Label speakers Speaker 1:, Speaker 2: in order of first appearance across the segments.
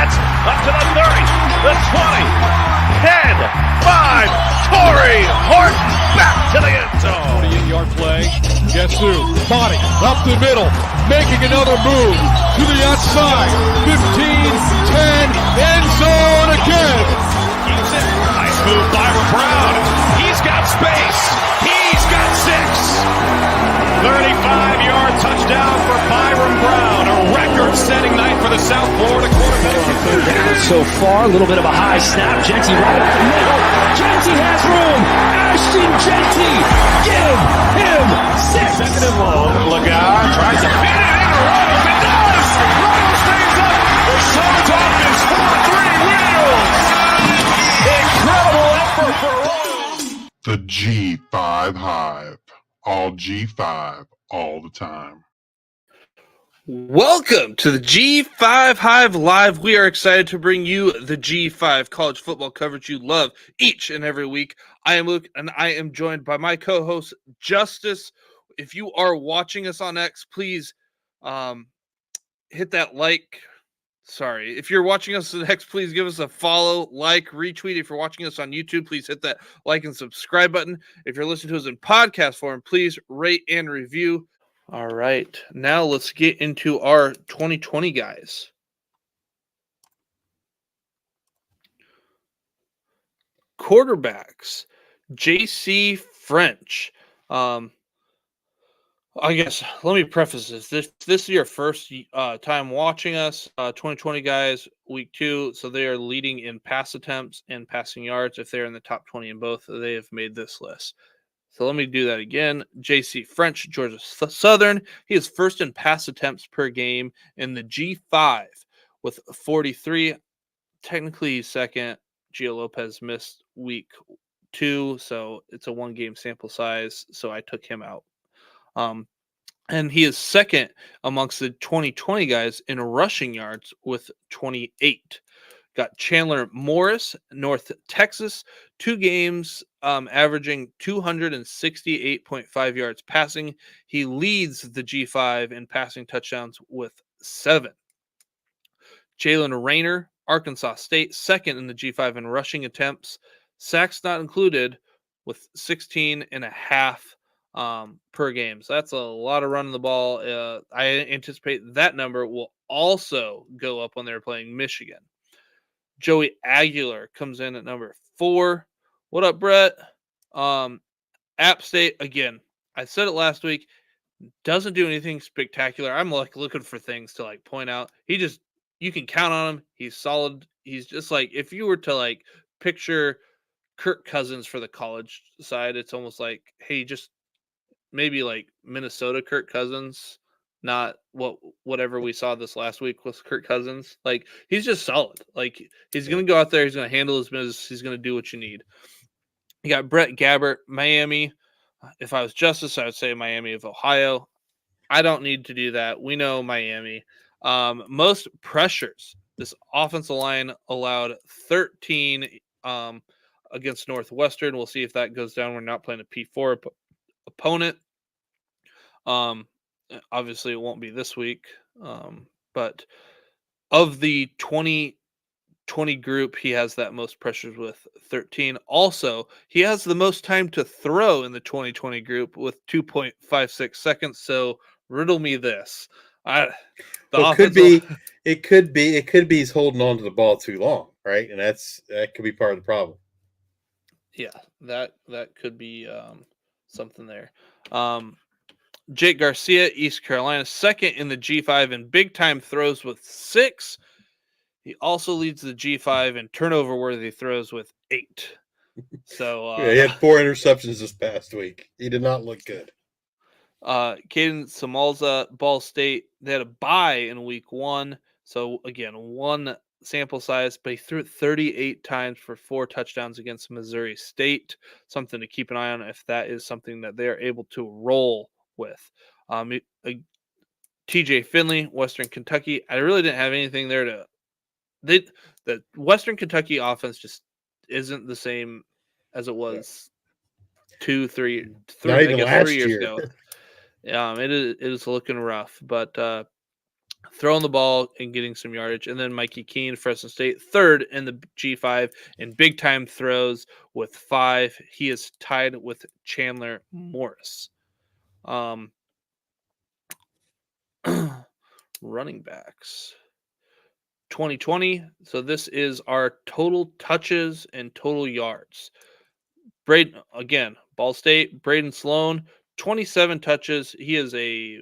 Speaker 1: Jets up to the 30, the 20, 10, 5. Torrey Horton back to the end zone.
Speaker 2: 48-yard play. Guess who? Body up the middle, making another move to the outside. 15, 10, end zone again.
Speaker 1: Keeps it. Nice move by Brown. He's got space. He's got 6. 35-yard touchdown for Byron Brown. A record-setting night for the South Florida quarterback.
Speaker 3: Third down so far. A little bit of a high snap. Genty right up the middle. Genty has room. Ashton Genty. Give him 6.
Speaker 1: Second and long. Lagar tries to pin it out. Rose. It does. Rose stays up. The Suns offense 4-3 wheels. Incredible effort for Rose.
Speaker 4: The G5 Hive. All G5, all the time.
Speaker 5: Welcome to the G5 Hive Live. We are excited to bring you the G5 college football coverage you love each and every week. I am Luke, and I am joined by my co-host, Justice. If you are watching us on X, please hit that like. Sorry. If you're watching us on X, please give us a follow, like, retweet. If you're watching us on YouTube, please hit that like and subscribe button. If you're listening to us in podcast form, please rate and review. All right. Now let's get into our 2020 guys. Quarterbacks. JC French. I guess let me preface this. This is your first time watching us. 2020 guys, week 2. So they are leading in pass attempts and passing yards. If they're in the top 20 in both, they have made this list. So let me do that again. JC French, Georgia Southern. He is first in pass attempts per game in the G5 with 43. Technically he's second. Gio Lopez missed week 2, so it's a 1-game sample size. So I took him out. And he is second amongst the 2020 guys in rushing yards with 28. Got Chandler Morris, North Texas, 2 games, averaging 268.5 yards passing. He leads the G5 in passing touchdowns with 7. Jalen Rayner, Arkansas State, second in the G5 in rushing attempts. Sacks not included with 16.5 per game. So that's a lot of running the ball. I anticipate that number will also go up when they're playing Michigan. Joey Aguilar comes in at number 4. What up, Brett? App State, again, I said it last week, doesn't do anything spectacular. I'm looking for things to point out. You can count on him. He's solid. He's just if you were to picture Kirk Cousins for the college side, it's almost hey, just maybe Minnesota Kirk Cousins, not whatever we saw this last week with Kirk Cousins. He's just solid. He's going to go out there. He's going to handle his business. He's going to do what you need. You got Brett Gabbert, Miami. If I was Justice, I would say Miami of Ohio. I don't need to do that. We know Miami. Most pressures. This offensive line allowed 13 against Northwestern. We'll see if that goes down. We're not playing a P4 opponent. Obviously it won't be this week. But of the 2020 group, he has that most pressures with 13. Also, he has the most time to throw in the 2020 group with 2.56 seconds. So riddle me this.
Speaker 6: It could be he's holding on to the ball too long, right? And that could be part of the problem.
Speaker 5: Yeah, that could be something there. Jake Garcia, East Carolina, second in the G5 in big-time throws with 6. He also leads the G5 in turnover-worthy throws with 8. So
Speaker 6: he had 4 interceptions this past week. He did not look good.
Speaker 5: Caden Samalza, Ball State, they had a bye in week 1. So, again, 1 sample size, but he threw it 38 times for 4 touchdowns against Missouri State. Something to keep an eye on if that is something that they're able to roll with. TJ Finley, Western Kentucky. I really didn't have anything there the Western Kentucky offense just isn't the same as it was 3 years ago. It is looking rough, but throwing the ball and getting some yardage. And then Mikey Keene, Fresno State, third in the G5 in big time throws with 5. He is tied with Chandler Morris. Running backs 2020. So this is our total touches and total yards. Braden, again, Ball State, Braden Sloan, 27 touches. He is a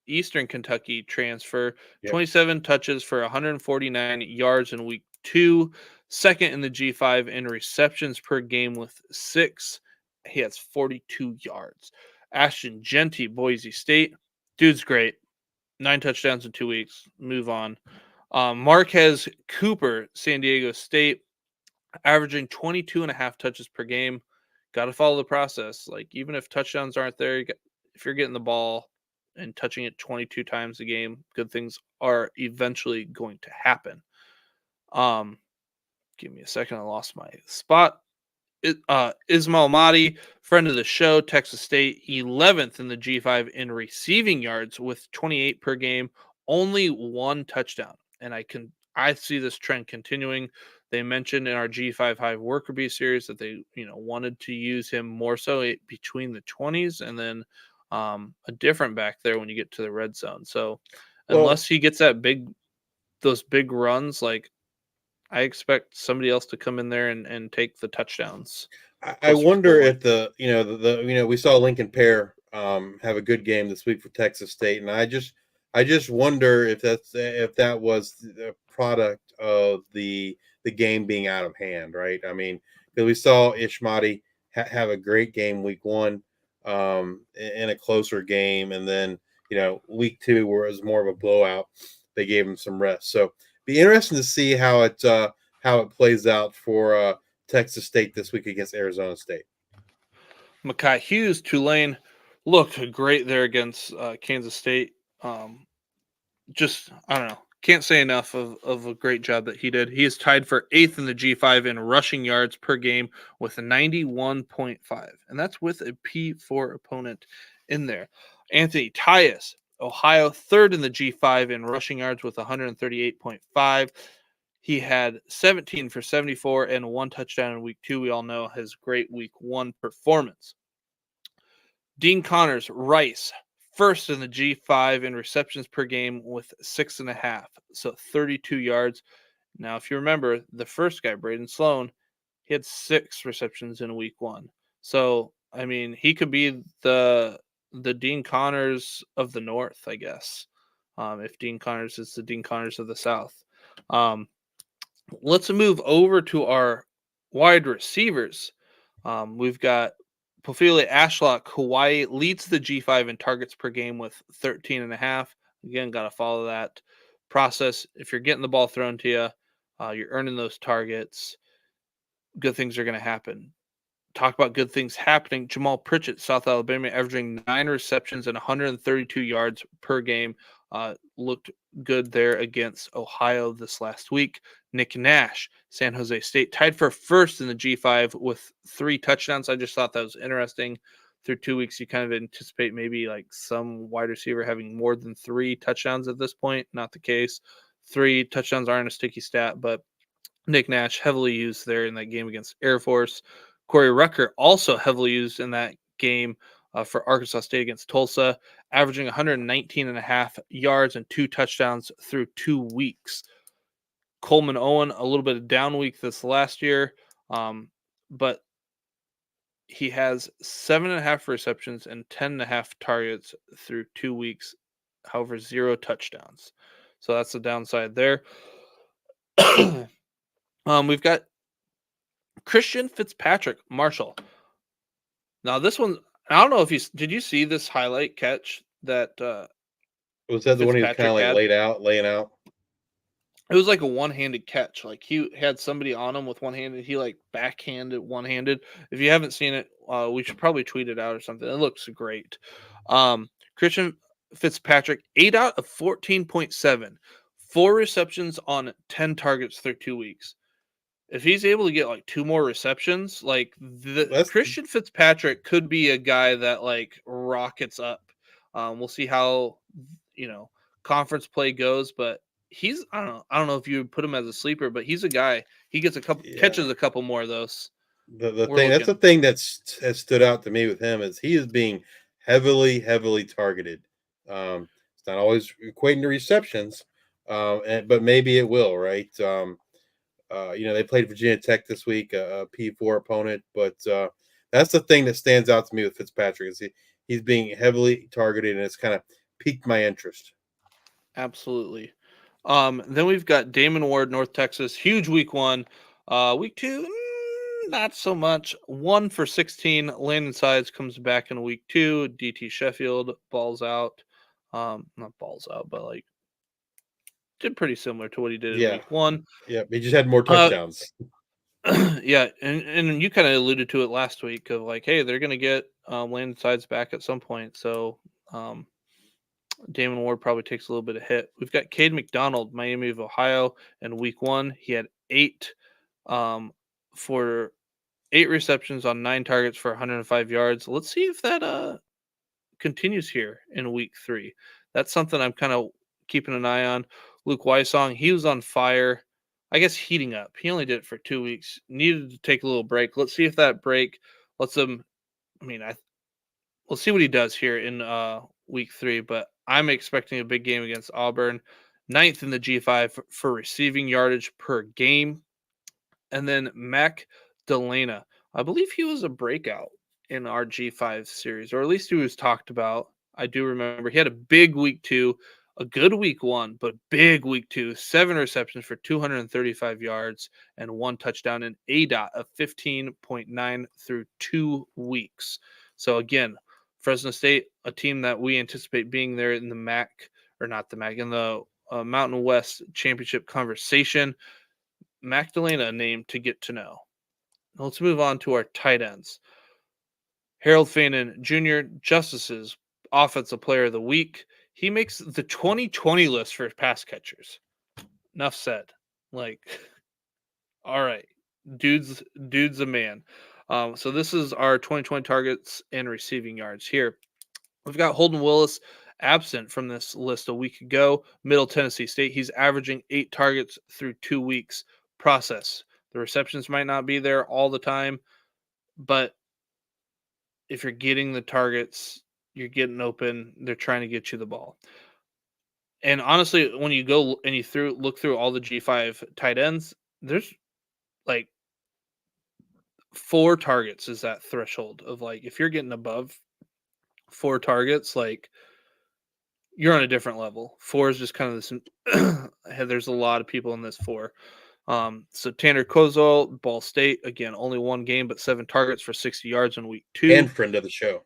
Speaker 5: Eastern Kentucky transfer. Yep. 27 touches for 149 yards in week 2. Second in the G5 in receptions per game with 6. He has 42 yards. Ashton Jeanty, Boise State. Dude's great. 9 touchdowns in 2 weeks. Move on. Marquez Cooper, San Diego State, averaging 22.5 touches per game. Got to follow the process. Like, even if touchdowns aren't there, if you're getting the ball and touching it 22 times a game, good things are eventually going to happen. Give me a second. I lost my spot. Ismail Mahdi, friend of the show, Texas State, 11th in the G5 in receiving yards with 28 per game, only 1 touchdown. And I see this trend continuing. They mentioned in our G5 Hive Worker Bee series that they, wanted to use him more so between the 20s and then a different back there when you get to the red zone. So unless he gets those big runs, like, I expect somebody else to come in there and take the touchdowns.
Speaker 6: I wonder if we saw Lincoln Pear have a good game this week for Texas State, and I just wonder if that was the product of the game being out of hand, right? I mean, because we saw Ishmati have a great game week 1 in a closer game, and then week 2 where it was more of a blowout, they gave him some rest. So be interesting to see how it plays out for Texas State this week against Arizona State.
Speaker 5: Makai Hughes, Tulane, looked great there against Kansas State. I don't know. Can't say enough of a great job that he did. He is tied for 8th in the G5 in rushing yards per game with a 91.5. And that's with a P4 opponent in there. Anthony Tyus, Ohio, 3rd in the G5 in rushing yards with 138.5. He had 17 for 74 and 1 touchdown in week 2. We all know his great week 1 performance. Dean Connors, Rice, 1st in the G5 in receptions per game with 6.5, so 32 yards. Now, if you remember, the first guy, Braden Sloan, he had 6 receptions in week 1. So, I mean, he could be the Dean Connors of the North, I guess, if Dean Connors is the Dean Connors of the South. Let's move over to our wide receivers. We've got Pofile Ashlock, Hawaii, leads the G5 in targets per game with 13.5. Again, got to follow that process. If you're getting the ball thrown to you, you're earning those targets, good things are going to happen. Talk about good things happening. Jamal Pritchett, South Alabama, averaging 9 receptions and 132 yards per game. Looked good there against Ohio this last week. Nick Nash, San Jose State, tied for 1st in the G5 with 3 touchdowns. I just thought that was interesting. Through 2 weeks, you kind of anticipate maybe like some wide receiver having more than 3 touchdowns at this point. Not the case. 3 touchdowns aren't a sticky stat, but Nick Nash heavily used there in that game against Air Force. Corey Rucker also heavily used in that game for Arkansas State against Tulsa, averaging 119.5 yards and 2 touchdowns through 2 weeks. Coleman Owen, a little bit of down week this last year, but he has 7.5 receptions and 10.5 targets through 2 weeks, however, 0 touchdowns. So that's the downside there. We've got Christian Fitzpatrick, Marshall. Now this one, I don't know if did you see this highlight catch that
Speaker 6: was that the one he was kind of like laying out?
Speaker 5: It was like a one-handed catch. Like he had somebody on him with one hand, and he like backhanded one-handed. If you haven't seen it, we should probably tweet it out or something. It looks great. Christian Fitzpatrick, 8 out of 14.7, 4 receptions on 10 targets through 2 weeks. If he's able to get like 2 more receptions, like Christian Fitzpatrick could be a guy that like rockets up. We'll see how conference play goes, but he's I don't know if you would put him as a sleeper, but he's a guy. He gets catches a couple more of those.
Speaker 6: The thing that's the thing has stood out to me with him is he is being heavily targeted. It's not always equating to receptions, but maybe it will, right? They played Virginia Tech this week, a P4 opponent, but that's the thing that stands out to me with Fitzpatrick is he's being heavily targeted, and it's kind of piqued my interest.
Speaker 5: Absolutely. Then we've got Damon Ward, North Texas, huge week 1. Week 2, not so much. 1 for 16. Landon Sides comes back in week 2. DT Sheffield balls out. Not balls out, but like did pretty similar to what he did in week 1.
Speaker 6: Yeah, he just had more touchdowns.
Speaker 5: Yeah, and you kind of alluded to it last week of like, hey, they're going to get Landon Sides back at some point. So Damon Ward probably takes a little bit of hit. We've got Cade McDonald, Miami of Ohio, in week 1. He had 8 for 8 receptions on 9 targets for 105 yards. Let's see if that continues here in week 3. That's something I'm kind of keeping an eye on. Luke Wysong, he was on fire. I guess heating up. He only did it for 2 weeks. Needed to take a little break. Let's see if that break lets him. We'll see what he does here in week 3. But I'm expecting a big game against Auburn. 9th in the G5 for receiving yardage per game. And then Mac Delana. I believe he was a breakout in our G5 series, or at least he was talked about. I do remember he had a big week 2, a good week 1, but big week 2, 7 receptions for 235 yards and 1 touchdown, and ADOT of 15.9 through 2 weeks. So again, Fresno State, a team that we anticipate being there in the in the Mountain West Championship conversation. Magdalena, a name to get to know. Now let's move on to our tight ends. Harold Fannin Jr., Justice's Offensive Player of the Week. He makes the 2020 list for pass catchers. Enough said. All right, dude's a man. So this is our 2020 targets and receiving yards here. We've got Holden Willis absent from this list a week ago. Middle Tennessee State. He's averaging 8 targets through 2 weeks. Process. The receptions might not be there all the time, but if you're getting the targets, you're getting open. They're trying to get you the ball. And honestly, when you go and you look through all the G5 tight ends, there's like 4 targets is that threshold of like if you're getting above 4 targets, like you're on a different level. 4 is just kind of this. There's a lot of people in this 4. So Tanner Kozol, Ball State, again, only 1 game, but 7 targets for 60 yards in week 2.
Speaker 6: And friend of the show.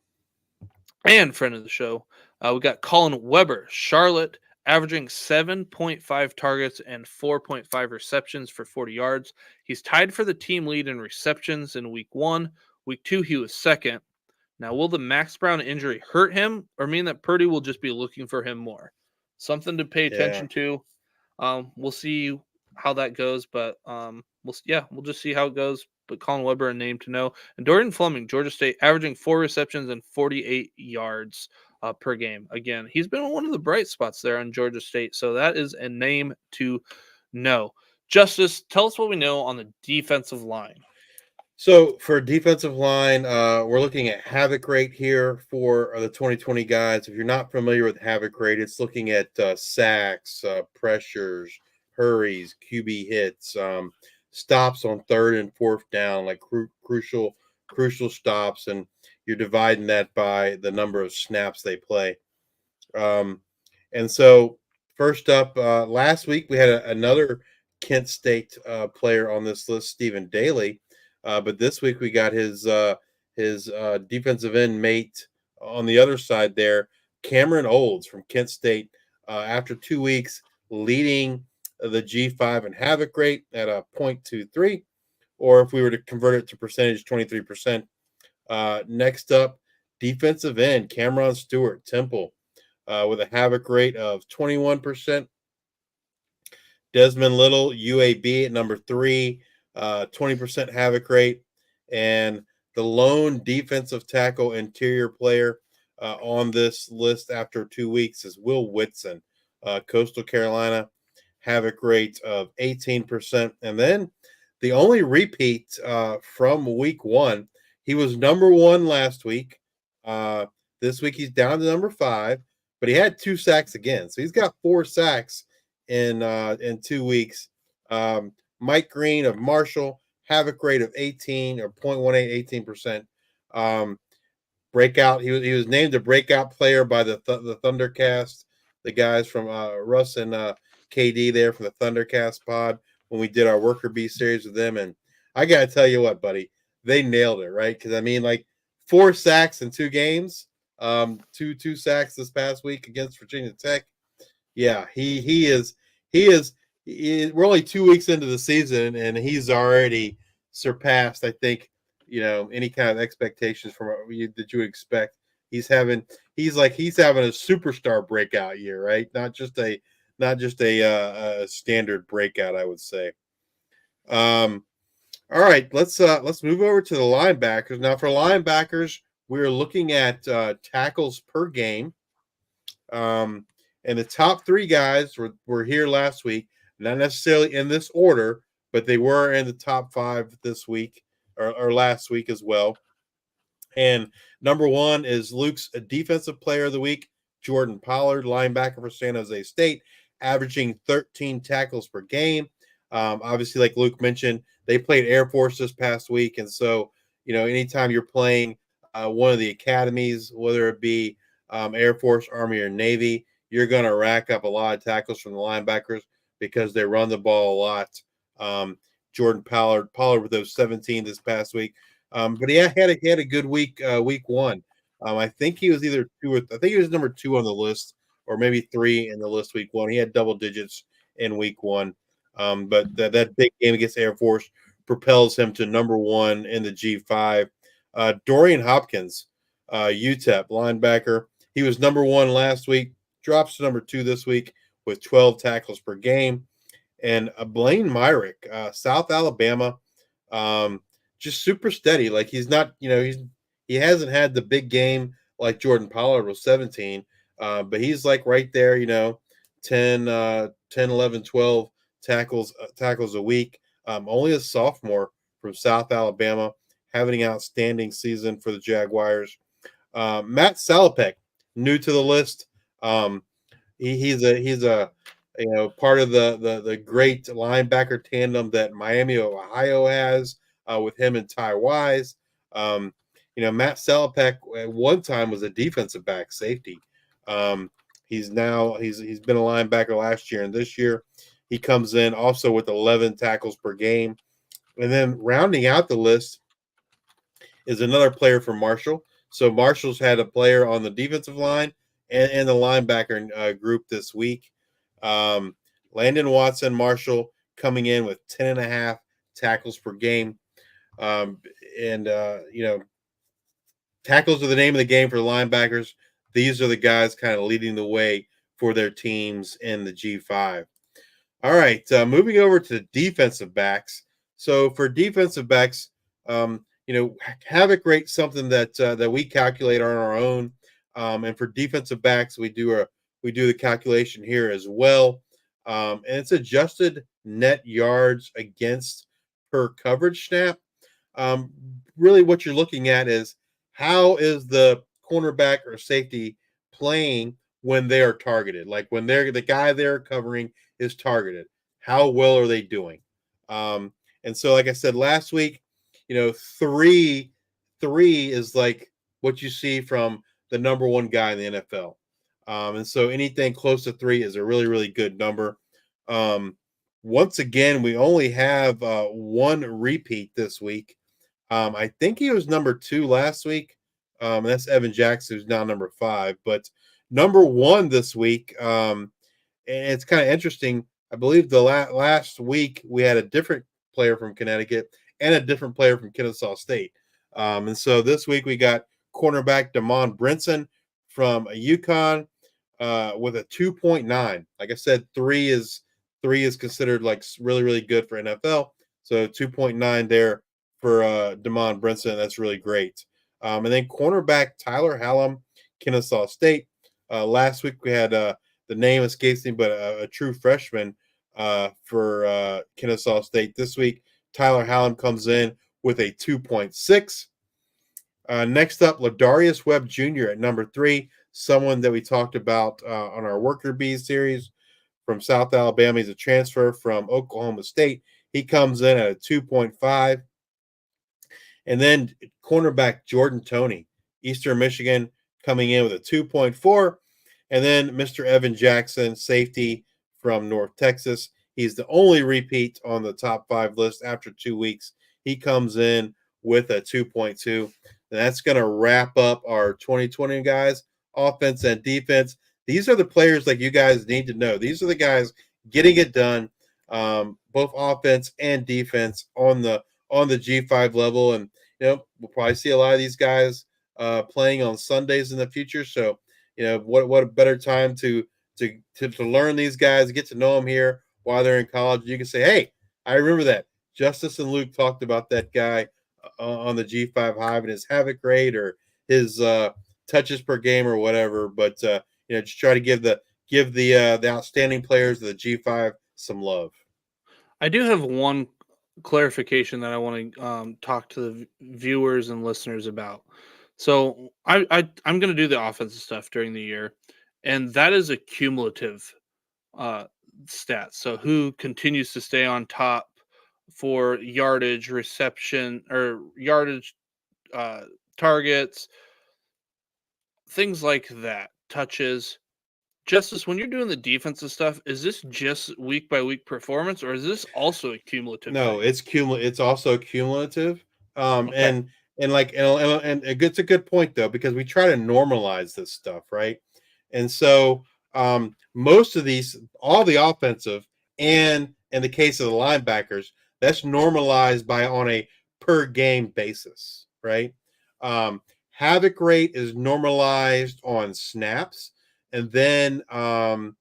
Speaker 5: We got Colin Weber, Charlotte, averaging 7.5 targets and 4.5 receptions for 40 yards. He's tied for the team lead in receptions in week 1. Week 2, he was second. Now, will the Max Brown injury hurt him or mean that Purdy will just be looking for him more? Something to pay attention to. We'll see how that goes, but we'll just see how it goes. But Colin Weber, a name to know. And Dorian Fleming, Georgia State, averaging 4 receptions and 48 yards per game. Again, he's been one of the bright spots there on Georgia State, so that is a name to know. Justice, tell us what we know on the defensive line.
Speaker 6: So for defensive line, we're looking at havoc rate here for the 2020 guys. If you're not familiar with havoc rate, it's looking at sacks, pressures, hurries, QB hits, stops on 3rd and 4th down, like crucial stops, and you're dividing that by the number of snaps they play. And so first up, last week we had another Kent State player on this list, Stephen Daly. But this week we got his defensive end mate on the other side there, Cameron Olds from Kent State. After 2 weeks, leading the G5 in havoc rate at a 0.23, or if we were to convert it to percentage, 23%. Next up, defensive end Cameron Stewart, Temple, with a havoc rate of 21%. Desmond Little, UAB at number 3. 20% havoc rate, and the lone defensive tackle interior player on this list after 2 weeks is Will Whitson, Coastal Carolina, havoc rate of 18%. And then the only repeat from week 1, he was number 1 last week. This week he's down to number 5, but he had 2 sacks again. So he's got 4 sacks in 2 weeks. Mike Green of Marshall, havoc rate of 18 or 0.18, 18%. Breakout. He was named a breakout player by the Thundercast, the guys from Russ and KD there from the Thundercast pod when we did our Worker Bee series with them. And I got to tell you what, buddy, they nailed it, right? Because I mean, like 4 sacks in 2 games, two sacks this past week against Virginia Tech. Yeah, he is. We're only 2 weeks into the season, and he's already surpassed, I think, any kind of expectations from that you would expect. He's having a superstar breakout year, right? Not just a standard breakout, I would say. All right, let's move over to the linebackers. Now, for linebackers, we're looking at tackles per game. And the top 3 guys were here last week, not necessarily in this order, but they were in the top 5 this week or last week as well. And number 1 is Luke's defensive player of the week, Jordan Pollard, linebacker for San Jose State, averaging 13 tackles per game. Obviously, like Luke mentioned, they played Air Force this past week. And so, anytime you're playing one of the academies, whether it be Air Force, Army, or Navy, you're going to rack up a lot of tackles from the linebackers because they run the ball a lot. Jordan Pollard with those 17 this past week. But he had a good week, week 1. I think he was either 2 or I think he was number 2 on the list, or maybe 3 in the list week 1. He had double digits in week 1. But that big game against Air Force propels him to number 1 in the G5. Dorian Hopkins, UTEP linebacker. He was number 1 last week, drops to number 2 this week with 12 tackles per game. And Blaine Myrick, South Alabama, just super steady. Like he's not, he hasn't had the big game like Jordan Pollard was 17, but he's like right there, 10, 11, 12 tackles a week. Only a sophomore from South Alabama, having an outstanding season for the Jaguars. Matt Salopek, new to the list. He's a part of the great linebacker tandem that Miami, Ohio has with him and Ty Wise. Matt Salopek at one time was a defensive back safety. He's been a linebacker last year, and this year he comes in also with 11 tackles per game. And then rounding out the list is another player from Marshall. So Marshall's had a player on the defensive line and the linebacker group this week. Landon Watson, Marshall, coming in with 10.5 tackles per game. Tackles are the name of the game for the linebackers. These are the guys kind of leading the way for their teams in the G5. All right, moving over to defensive backs. So for defensive backs, havoc rate something that we calculate on our own. And for defensive backs, we do the calculation here as well. And it's adjusted net yards against per coverage snap. Really what you're looking at is how is the cornerback or safety playing when they are targeted? Like when the guy they're covering is targeted, how well are they doing? And so, like I said last week, three is like what you see from the number 1 guy in the NFL. And so anything close to 3 is a really, really good number. Once again, we only have 1 repeat this week. I think he was number 2 last week. That's Evan Jackson, who's now number 5. But number 1 this week, and it's kind of interesting. I believe the last week we had a different player from Connecticut and a different player from Kennesaw State. And so this week we got cornerback Damon Brinson from UConn with a 2.9. Like I said, 3 is considered like really, really good for NFL. So 2.9 there for Damon Brinson. That's really great. And then cornerback Tyler Hallam, Kennesaw State. Last week we had the name escapes me, but a true freshman for Kennesaw State. This week, Tyler Hallam comes in with a 2.6. Next up, Ladarius Webb Jr. at number 3, someone that we talked about on our Worker Bees series from South Alabama. He's a transfer from Oklahoma State. He comes in at a 2.5. And then cornerback Jordan Toney, Eastern Michigan, coming in with a 2.4. And then Mr. Evan Jackson, safety from North Texas. He's the only repeat on the top 5 list after 2 weeks. He comes in with a 2.2. And that's going to wrap up our 2020 guys, offense and defense. These are the players like you guys need to know. These are the guys getting it done, both offense and defense on the G5 level. And we'll probably see a lot of these guys playing on Sundays in the future. So what a better time to learn these guys, get to know them here while they're in college. You can say, hey, I remember that Justice and Luke talked about that guy on the G5 Hive and his havoc rate or his touches per game or whatever. But just try to give the outstanding players of the G5 some love.
Speaker 5: I do have one clarification that I want to talk to the viewers and listeners about. So I'm going to do the offensive stuff during the year, and that is a cumulative stat. So who continues to stay on top for yardage, reception, or yardage, targets, things like that, touches. Justice, when you're doing the defensive stuff, is this just week by week performance, or is this also a cumulative?
Speaker 6: No,
Speaker 5: thing?
Speaker 6: it's It's also cumulative.
Speaker 5: Okay.
Speaker 6: And it's a good point though, because we try to normalize this stuff, right? And so most of all the offensive and in the case of the linebackers, that's normalized on a per game basis, right? Havoc rate is normalized on snaps, and then the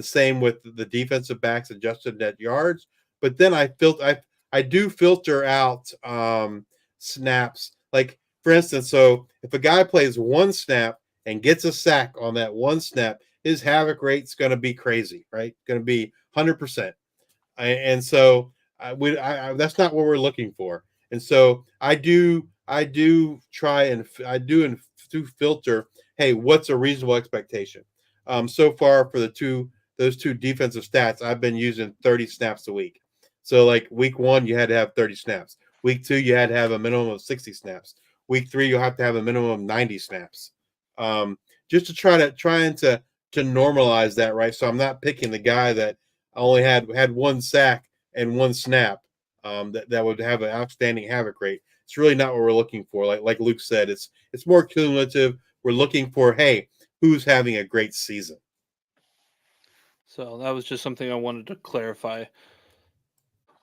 Speaker 6: same with the defensive backs adjusted net yards. But then I do filter out snaps. Like for instance, so if a guy plays one snap and gets a sack on that one snap, his havoc rate's going to be crazy, right? Going to be 100%. And so that's not what we're looking for. And so I do try and filter. Hey, what's a reasonable expectation? So far for those two defensive stats, I've been using 30 snaps a week. So like week 1, you had to have 30 snaps. Week 2, you had to have a minimum of 60 snaps. Week 3, you'll have to have a minimum of 90 snaps. Just to trying to normalize that, right? So I'm not picking the guy that only had one sack and one snap that would have an outstanding havoc rate. It's really not what we're looking for. Like Luke said, it's more cumulative. We're looking for, hey, who's having a great season?
Speaker 5: So that was just something I wanted to clarify.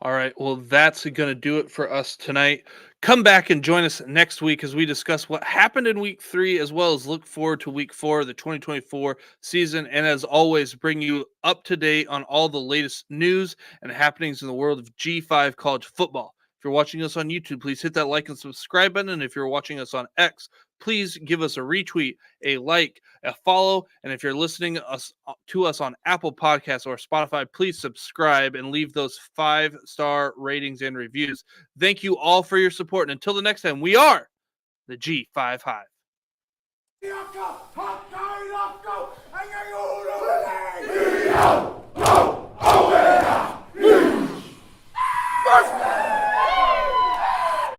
Speaker 5: All right. Well, that's going to do it for us tonight. Come back and join us next week as we discuss what happened in week 3, as well as look forward to week 4 of the 2024 season. And as always, bring you up to date on all the latest news and happenings in the world of G5 college football. If you're watching us on YouTube, please hit that like and subscribe button. And if you're watching us on X, please give us a retweet, a like, a follow. And if you're listening to us on Apple Podcasts or Spotify, please subscribe and leave those 5-star ratings and reviews. Thank you all for your support. And until the next time, we are the G5 Hive.